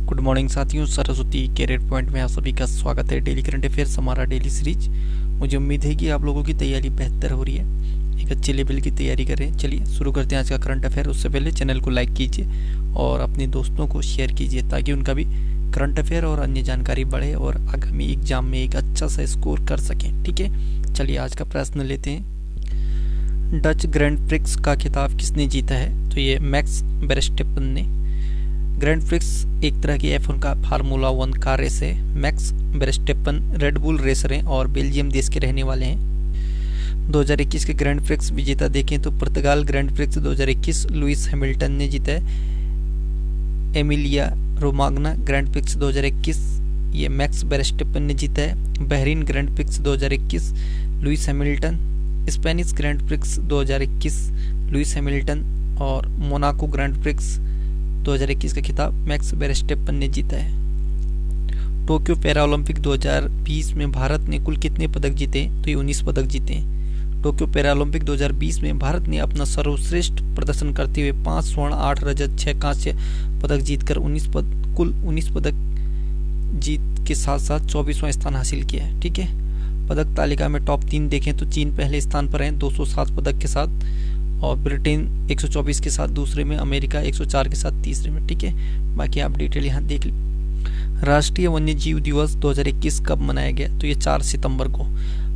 Good morning साथियों, Saraswati career point में आप सभी का स्वागत है। डेली करंट अफेयर्स हमारा डेली सीरीज। मुझे उम्मीद है कि आप लोगों की तैयारी बेहतर हो रही है, एक अच्छे लेवल की तैयारी करें। चलिए शुरू करते हैं आज का करंट अफेयर। उससे पहले चैनल को लाइक कीजिए और अपने दोस्तों को शेयर कीजिए ताकि उनका भी करंट अफेयर और अन्य जानकारी बढ़े और आगामी एग्जाम में एक अच्छा सा स्कोर कर सकें। ठीक है, चलिए आज का प्रश्न लेते हैं। डच ग्रैंड प्रिक्स का खिताब किसने जीता है? तो ये मैक्स वर्स्टेपन ने। ग्रैंड प्रिक्स एक तरह की F1 का फार्मूला 1 कार रेस है। Max Verstappen red bull racer हैं और बेल्जियम देश के रहने वाले हैं। 2021 के ग्रैंड प्रिक्स विजेता देखें तो पुर्तगाल ग्रैंड प्रिक्स 2021 लुइस हैमिल्टन ने जीता है। एमिलिया रोमाग्ना ग्रैंड प्रिक्स 2021 ये मैक्स वर्स्टेपन ने जीता है। Bahrain grand prix 2021 Lewis Hamilton. Spanish grand prix 2021 Lewis Hamilton और मोनाको ग्रैंड प्रिक्स 2021 का खिताब मैक्स वर्स्टेपन ने जीता है। टोक्यो पैरालंपिक 2020 में भारत ने कुल कितने पदक जीते? तो ये 19 पदक जीते हैं। टोक्यो पैरालंपिक 2020 में भारत ने अपना सर्वश्रेष्ठ प्रदर्शन करते हुए 5 स्वर्ण 8 रजत 6 कांस्य पदक जीतकर कुल 19 पदक जीत के साथ साथ 24वां स्थान हासिल किया है। ठीक है, पदक तालिका में टॉप 3 देखें तो चीन पहले स्थान पर है 207 पदक के साथ, और ब्रिटेन 124 के साथ दूसरे में, अमेरिका 104 के साथ तीसरे में। ठीक है, बाकी आप डिटेल यहाँ देख लीजिए। राष्ट्रीय वन्य जीव दिवस 2021 कब मनाया गया? तो ये 4 सितंबर को।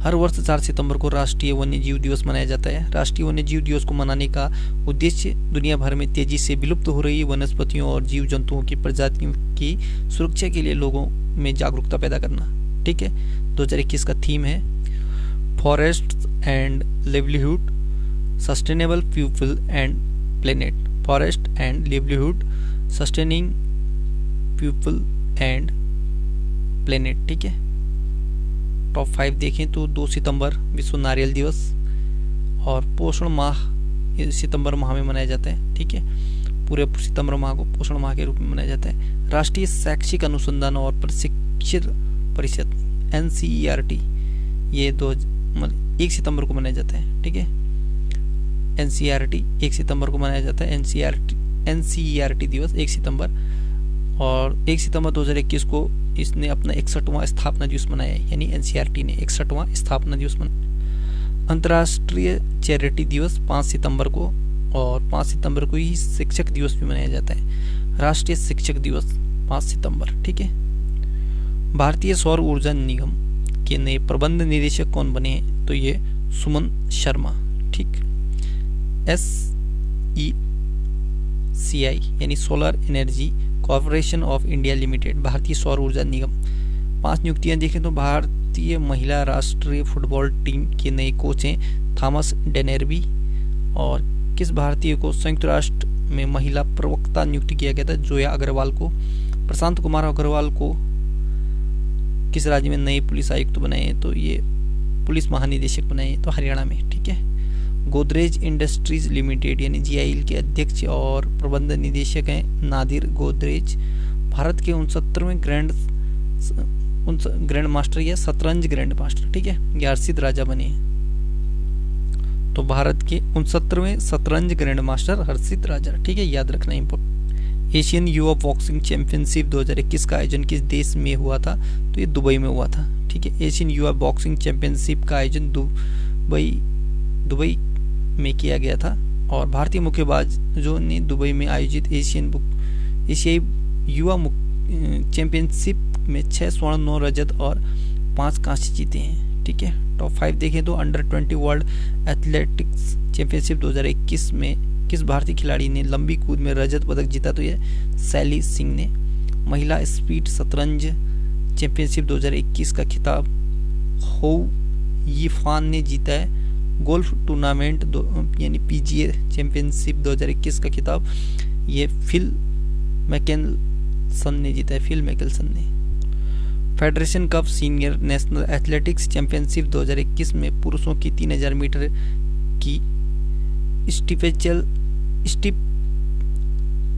हर वर्ष 4 सितंबर को राष्ट्रीय वन्य जीव दिवस मनाया जाता है। राष्ट्रीय वन्य जीव दिवस को मनाने का उद्देश्य दुनिया भर में तेजी से विलुप्त हो रही वनस्पतियों और जीव जंतुओं की प्रजातियों की सुरक्षा के लिए लोगों में जागरूकता पैदा करना। ठीक है, 2021 का थीम है forest and livelihood, sustainable people and planet. Forest and livelihood, sustaining people and planet. ठीक है, टॉप 5 देखें तो 2 सितंबर विश्व नारियल दिवस, और पोषण माह सितंबर माह में मनाया जाता है। ठीक है, पूरे सितंबर माह को पोषण माह के रूप में मनाया जाता है। राष्ट्रीय शैक्षिक अनुसंधान और प्रशिक्षण परिषद NCERT ये 1 सितंबर को मनाया जाता है। ठीक है, NCERT 1 सितंबर को मनाया जाता है। NCERT दिवस 1 सितंबर, और 1 सितंबर 2021 को इसने अपना 61वां स्थापना दिवस मनाया है, यानी NCERT ने 61वां स्थापना दिवस मनाया। अंतर्राष्ट्रीय चैरिटी दिवस 5 सितंबर को, और 5 सितंबर को ही शिक्षक दिवस भी मनाया जाता है। राष्ट्रीय शिक्षक दिवस 5 सितंबर। ठीक है, भारतीय सौर ऊर्जा निगम के नए प्रबंध निदेशक कौन बने हैं? तो ये सुमन शर्मा। ठीक, SECI यानी solar energy corporation of India limited, भारतीय सौर ऊर्जा निगम। 5 नियुक्तियां देखें तो भारतीय महिला राष्ट्रीय फुटबॉल टीम के नए कोच हैं थॉमस डेनेरबी, और किस भारतीय को संयुक्त राष्ट्र में महिला प्रवक्ता नियुक्त किया गया था? जोया अग्रवाल को। प्रशांत कुमार अग्रवाल को किस राज्य में नए पुलिस आयुक्त बनाए हैं? तो ये पुलिस महानिदेशक बनाए हैं, तो हरियाणा में। ठीक है, गोदरेज इंडस्ट्रीज लिमिटेड यानी GIL के अध्यक्ष और प्रबंध निदेशक हैं नादिर गोदरेज। भारत के 69वें ग्रैंड मास्टर या शतरंज ग्रैंड मास्टर, ठीक है, ये हर्षित राजा बने हैं। तो भारत के 69वें शतरंज ग्रैंड मास्टर हर्षित राजा। ठीक है, याद रखना इम्पोर्टेंट। एशियन युवा बॉक्सिंग चैंपियनशिप 2021 का आयोजन किस देश में हुआ था? तो ये दुबई में हुआ था। ठीक है, एशियन युवा बॉक्सिंग चैंपियनशिप का आयोजन दुबई में किया गया था, और भारतीय मुक्केबाजों ने दुबई में आयोजित एशियाई युवा चैंपियनशिप में 6 स्वर्ण 9 रजत और 5 कांस्य जीते हैं। ठीक है, टॉप 5 देखें तो अंडर 20 वर्ल्ड एथलेटिक्स चैंपियनशिप 2021 में किस भारतीय खिलाड़ी ने लंबी कूद में रजत पदक जीता? तो यह सैली सिंह ने। महिला स्पीड शतरंज चैंपियनशिप 2021 का खिताब हो यीफान ने जीता है। गोल्फ टूर्नामेंट यानी PGA चैंपियनशिप 2021 का खिताब ये फिल मैकेलसन ने जीता है। फिल मैकेलसन ने। Federation cup senior national athletics championship 2021 में पुरुषों की 3000 मीटर की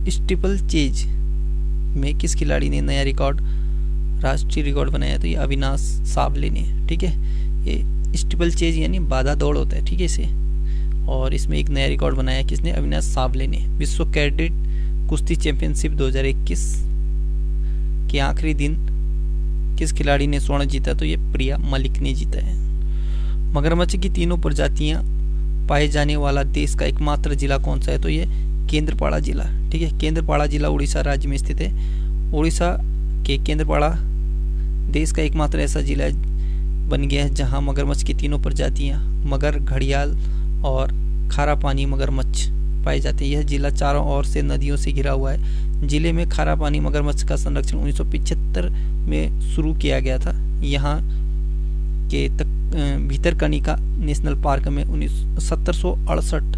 स्टीपल चेज में किस खिलाड़ी ने नया राष्ट्रीय रिकॉर्ड बनाया? तो ये अविनाश सावले ने। ठीक है, ये स्टीपल चेज यानी बाधा दौड़ होता है। ठीक है, इसे, और इसमें एक नया रिकॉर्ड बनाया किसने? अविनाश सावले ने। विश्व कैडेट कुश्ती चैंपियनशिप 2021 के आखिरी दिन किस खिलाड़ी ने स्वर्ण जीता? तो ये प्रिया मलिक ने जीता है। मगरमच्छ की तीनों प्रजातियां पाए जाने वाला देश का एकमात्र जिला कौन सा है? तो ये केंद्रपाड़ा जिला। ठीक है, केंद्रपाड़ा जिला उड़ीसा राज्य में स्थित है। उड़ीसा के केंद्रपाड़ा देश का एकमात्र ऐसा जिला बन गया है जहां मगरमच्छ की तीनों प्रजातियां मगर, घड़ियाल और खारा पानी मगरमच्छ पाए जाते हैं। यह जिला चारों ओर से नदियों से घिरा हुआ है। जिले में खारा पानी मगरमच्छ का संरक्षण 1975 में शुरू किया गया था। यहाँ के भीतरकनिका नेशनल पार्क में 1768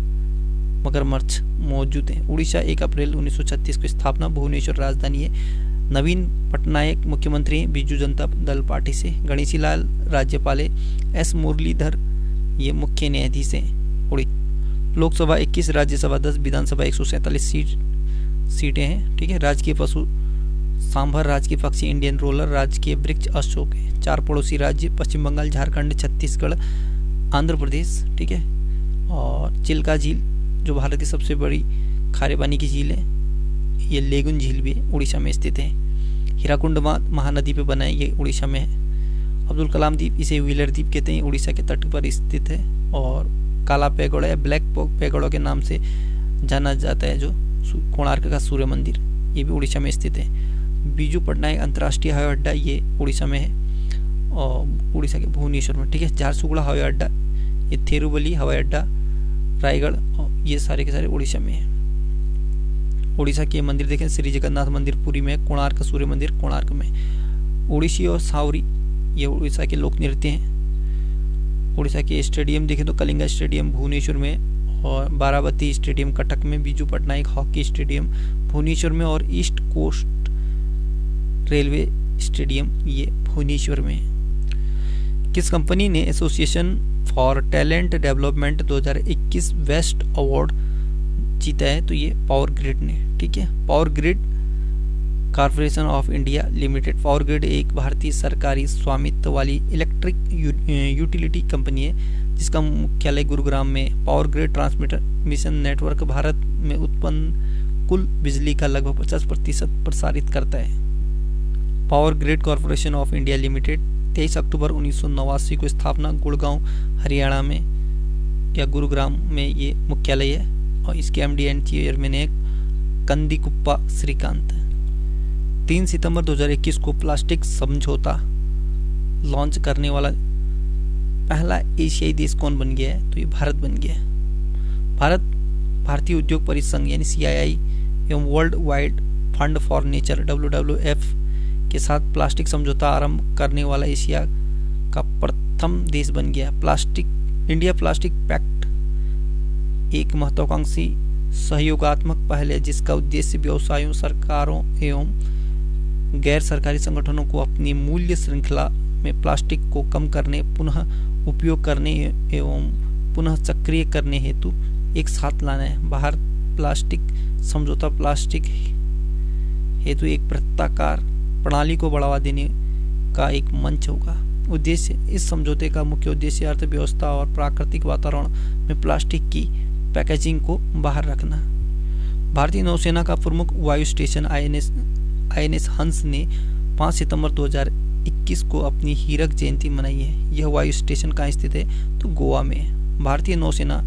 मगरमच्छ मौजूद हैं। उड़ीसा 1 अप्रैल 1936 को स्थापना, भुवनेश्वर राजधानी है। नवीन पटनायक मुख्यमंत्री हैं बीजू जनता दल पार्टी से। गणेशी लाल राज्यपाल है। एस मुरलीधर ये मुख्य न्यायाधीश हैं। लोकसभा 21, राज्यसभा 10, विधानसभा 147 सीटें हैं। ठीक है, राजकीय पशु सांभर, राजकीय पक्षी इंडियन रोलर, राजकीय वृक्ष अशोक है। 4 पड़ोसी राज्य पश्चिम बंगाल, झारखंड, छत्तीसगढ़, आंध्र प्रदेश। ठीक है, और चिल्का झील जो भारत की सबसे बड़ी खारे पानी की झील है, ये लेगुन झील भी उड़ीसा में स्थित है। हीराकुंड महानदी पे बना है, ये उड़ीसा में है। अब्दुल कलाम द्वीप, इसे व्हीलर द्वीप कहते हैं, उड़ीसा के तट पर स्थित है। और काला पैगोड़ा या ब्लैक पैगोड़ा के नाम से जाना जाता है जो कोणार्क का सूर्य मंदिर, ये भी उड़ीसा में स्थित है। बीजू पटनायक अंतर्राष्ट्रीय हवाई अड्डा ये उड़ीसा में है और उड़ीसा के भुवनेश्वर में। ठीक है, झारसुगुड़ा हवाई अड्डा, ये थिरुवली हवाई अड्डा, रायगढ़, ये सारे के सारे उड़ीसा में है। उड़ीसा के मंदिर देखें, श्री जगन्नाथ मंदिर पुरी में, कोणार्क सूर्य मंदिर कोणार्क में। उड़ीसी और सावरी ये उड़ीसा के लोक नृत्य हैं। उड़ीसा के स्टेडियम देखें तो कलिंगा स्टेडियम भुवनेश्वर में और बाराबती स्टेडियम कटक में, बीजू पटनायक हॉकी स्टेडियम भुवनेश्वर में और ईस्ट कोस्ट रेलवे स्टेडियम ये भुवनेश्वर में। किस कंपनी ने association for talent development 2021 best award जीता है? तो ये पावर ग्रिड ने। ठीक है, power grid corporation of India limited. Power grid एक भारतीय सरकारी स्वामित्व वाली इलेक्ट्रिक यूटिलिटी कंपनी है जिसका मुख्यालय गुरुग्राम में। Power grid transmission network Bharat में उत्पन्न कुल बिजली का लगभग 50% प्रसारित करता है। Power grid corporation of India limited 23 अक्टूबर 1989 को स्थापना, गुड़गांव हरियाणा में या गुरुग्राम में ये मुख्यालय है और इसके एमडी एंड चेयरमैन है कंदीकुप्पा श्रीकांत। 3 सितंबर 2021 को प्लास्टिक समझौता लॉन्च करने वाला पहला एशियाई देश कौन बन गया है? तो ये भारत बन गया है। भारत भारतीय उद्योग परिसंघ यानी CII एवं world wide fund for nature WWF के साथ प्लास्टिक समझौता आरंभ करने वाला एशिया का प्रथम देश बन गया। इंडिया प्लास्टिक पैक्ट एक महत्वाकांक्षी सहयोगात्मक पहल है जिसका उद्देश्य व्यवसायों, सरकारों एवं गैर सरकारी संगठनों को अपनी मूल्य श्रृंखला में प्लास्टिक को कम करने, पुनः उपयोग करने एवं पुनः चक्रीय करने हेतु एक साथ लाना है। भारत प्लास्टिक समझौता प्लास्टिक हेतु एक वृत्ताकार प्रणाली को बढ़ावा देने का एक मंच होगा। उद्देश्य, इस समझौते का मुख्य उद्देश्य अर्थव्यवस्था और प्राकृतिक वातावरण में प्लास्टिक की पैकेजिंग को बाहर रखना। भारतीय नौसेना का प्रमुख वायु स्टेशन INS हंस ने 5 सितंबर 2021 को अपनी हीरक जयंती मनाई है। यह वायु स्टेशन कहाँ स्थित है? तो गोवा में है। भारतीय नौसेना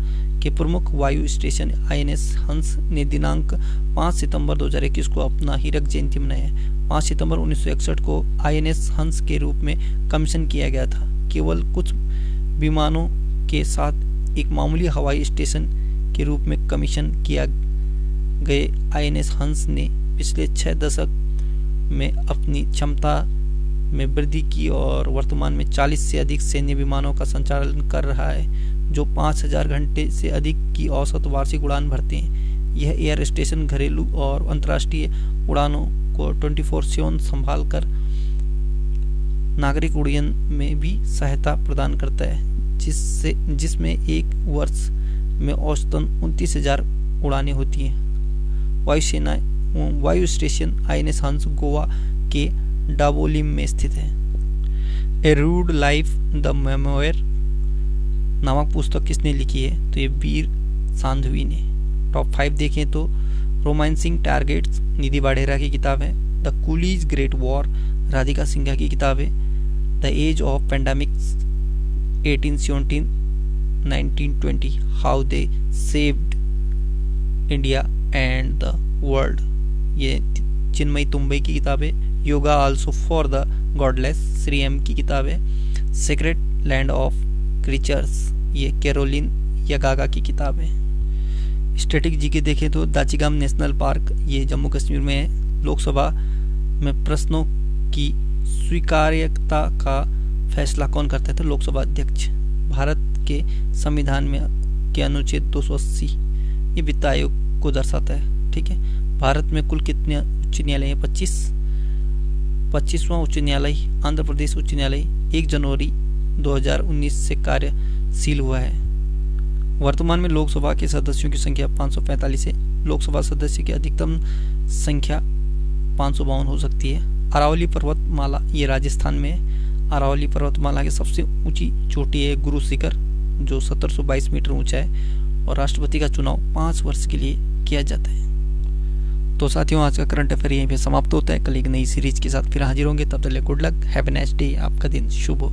के प्रमुख वायु स्टेशन INS हंस ने दिनांक 5 सितंबर 2021 को अपना हीरक जयंती मनाया है। 5 सितंबर 1961 को INS हंस के रूप में कमीशन किया गया था। केवल कुछ विमानों के साथ एक मामूली हवाई स्टेशन के रूप में कमीशन किया गए INS हंस ने पिछले 6 दशक में अपनी क्षमता में वृद्धि की और वर्तमान में 40 से अधिक सैन्य विमानों का संचालन कर रहा है जो 5000 घंटे से अधिक की औसत वार्षिक उड़ान भरते हैं। यह एयर स्टेशन घरेलू और अंतर्राष्ट्रीय उड़ानों को 24/7 संभाल कर नागरिक उड्डयन में भी सहायता प्रदान करता है जिसमें एक वर्ष में औसतन 29,000 उड़ानें होती हैं। वायु स्टेशन INS हंस गोवा के डाबोलिम में स्थित है। ए रूड लाइफ द मेमोयर नामक पुस्तक किसने लिखी है? तो ये वीर सांधवी ने। टॉप 5 देखें तो रोमांसिंग टारगेट्स निधि वाडेरा की किताब है। The coolie's great war Radhika Sinha की किताब है। The age of pandemics 1817-1920 how they saved India and the world, ये चिन्मयी तुम्बई की किताब है। Yoga also for the godless Shri M की किताब है। सीक्रेट लैंड ऑफ क्रीचर्स, ये कैरोलिन यगागा की किताब है। स्टैटिक जी के देखें तो दाचिगाम नेशनल पार्क, ये जम्मू कश्मीर में है। लोकसभा में प्रश्नों की स्वीकार्यता का फैसला कौन करता है? तो लोकसभा अध्यक्ष। भारत के संविधान में के अनुच्छेद 280 ये वित्त आयोग को दर्शाता है। ठीक है। भारत में कुल कितने उच्च न्यायालय हैं? 25वां उच्च न्यायालय आंध्र प्रदेश उच्च न्यायालय 1 जनवरी 2019 से कार्यशील हुआ है। वर्तमान में लोकसभा के सदस्यों की संख्या 545 है। लोकसभा सदस्य की अधिकतम संख्या 552 हो सकती है। अरावली पर्वतमाला, ये राजस्थान में है। अरावली पर्वतमाला की सबसे ऊंची चोटी है गुरु शिखर, जो 1722 मीटर ऊंचा है। और राष्ट्रपति का चुनाव 5 वर्ष के लिए किया जाता है। तो साथियों, आज का करंट अफेयर यहीं पे समाप्त होता है। कल एक नई सीरीज के साथ फिर हाजिर होंगे। तब तक good luck, have a nice day, आपका दिन शुभ हो।